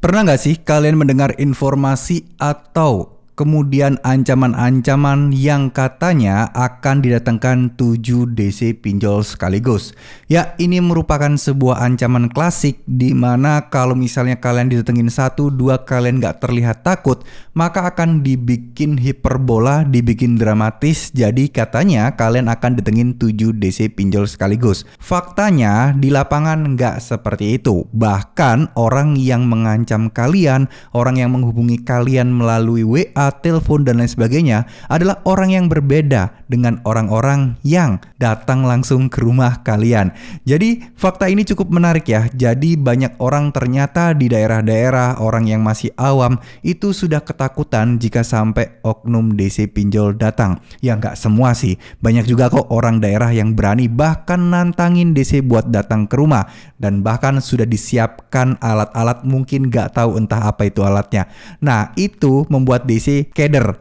Pernah nggak sih kalian mendengar informasi atau kemudian ancaman-ancaman yang katanya akan didatangkan 7 DC pinjol sekaligus? Ya, ini merupakan sebuah ancaman klasik di mana kalau misalnya kalian didatengin 1, 2 kalian nggak terlihat takut, maka akan dibikin hiperbola, dibikin dramatis. Jadi katanya kalian akan ditengin 7 DC pinjol sekaligus. Faktanya di lapangan nggak seperti itu. Bahkan orang yang mengancam kalian, orang yang menghubungi kalian melalui WA, telepon dan lain sebagainya adalah orang yang berbeda dengan orang-orang yang datang langsung ke rumah kalian. Jadi fakta ini cukup menarik ya. Jadi banyak orang ternyata di daerah-daerah, orang yang masih awam itu sudah ketakutan jika sampai oknum DC pinjol datang. Ya nggak semua sih, banyak juga kok orang daerah yang berani bahkan nantangin DC buat datang ke rumah. Dan bahkan sudah disiapkan alat-alat, mungkin nggak tahu entah apa itu alatnya. Nah itu membuat DC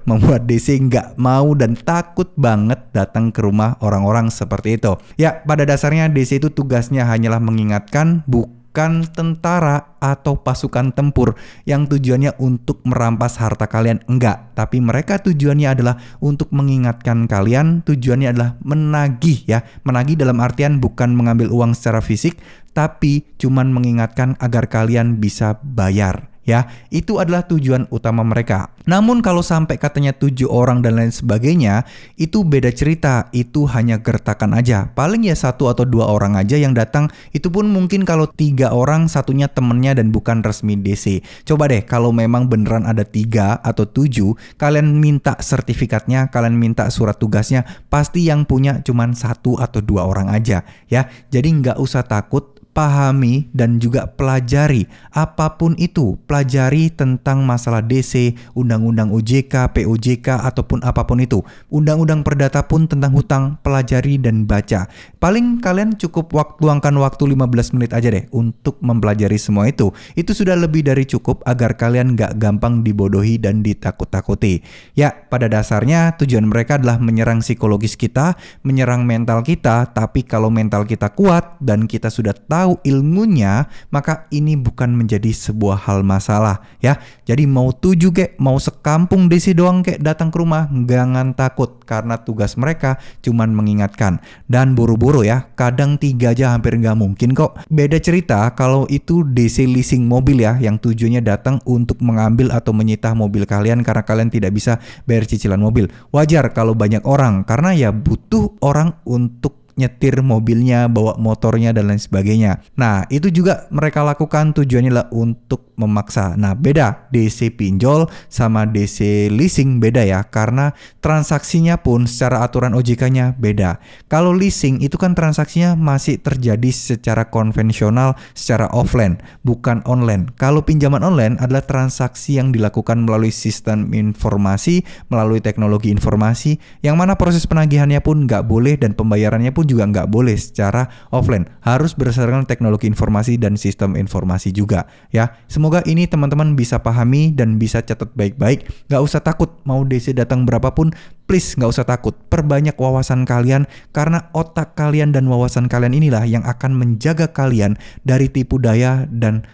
membuat DC nggak mau dan takut banget datang ke rumah orang-orang seperti itu. Ya, pada dasarnya DC itu tugasnya hanyalah mengingatkan, bukan tentara atau pasukan tempur yang tujuannya untuk merampas harta kalian. Enggak, tapi mereka tujuannya adalah untuk mengingatkan kalian, tujuannya adalah menagih ya. Menagih dalam artian bukan mengambil uang secara fisik, tapi cuman mengingatkan agar kalian bisa bayar. Ya, itu adalah tujuan utama mereka. Namun kalau sampai katanya 7 orang dan lain sebagainya, itu beda cerita. Itu hanya gertakan aja. Paling ya 1 atau 2 orang aja yang datang. Itu pun mungkin kalau 3 orang, satunya temennya dan bukan resmi DC. Coba deh kalau memang beneran ada 3 atau 7, kalian minta sertifikatnya, kalian minta surat tugasnya, pasti yang punya cuman 1 atau 2 orang aja ya. Jadi nggak usah takut. Pahami dan juga pelajari apapun itu, pelajari tentang masalah DC, undang-undang OJK, POJK ataupun apapun itu, undang-undang perdata pun tentang hutang, pelajari dan baca. Paling kalian cukup luangkan waktu 15 menit aja deh untuk mempelajari semua itu. Itu sudah lebih dari cukup agar kalian gak gampang dibodohi dan ditakut-takuti. Ya, pada dasarnya tujuan mereka adalah menyerang psikologis kita, menyerang mental kita. Tapi kalau mental kita kuat dan kita sudah tahu ilmunya, maka ini bukan menjadi sebuah hal masalah ya. Jadi mau 7 kek, mau sekampung DC doang kek datang ke rumah, jangan takut karena tugas mereka cuman mengingatkan. Dan buru-buru ya, kadang 3 aja hampir nggak mungkin kok. Beda cerita kalau itu DC leasing mobil ya, yang tujuannya datang untuk mengambil atau menyita mobil kalian karena kalian tidak bisa bayar cicilan mobil. Wajar kalau banyak orang, karena ya butuh orang untuk nyetir mobilnya, bawa motornya dan lain sebagainya. Nah itu juga mereka lakukan tujuannya lah untuk memaksa. Nah beda DC pinjol sama DC leasing beda ya, karena transaksinya pun secara aturan OJK-nya beda. Kalau leasing itu kan transaksinya masih terjadi secara konvensional, secara offline, bukan online. Kalau pinjaman online adalah transaksi yang dilakukan melalui sistem informasi, melalui teknologi informasi, yang mana proses penagihannya pun nggak boleh dan pembayarannya pun juga nggak boleh secara offline, harus berdasarkan teknologi informasi dan sistem informasi juga ya. Semoga ini teman-teman bisa pahami dan bisa catat baik-baik. Nggak usah takut mau DC datang berapapun, please nggak usah takut. Perbanyak wawasan kalian, karena otak kalian dan wawasan kalian inilah yang akan menjaga kalian dari tipu daya dan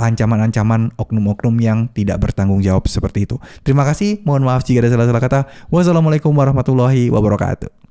ancaman-ancaman oknum-oknum yang tidak bertanggung jawab seperti itu. Terima kasih, mohon maaf jika ada salah-salah kata. Wassalamualaikum warahmatullahi wabarakatuh.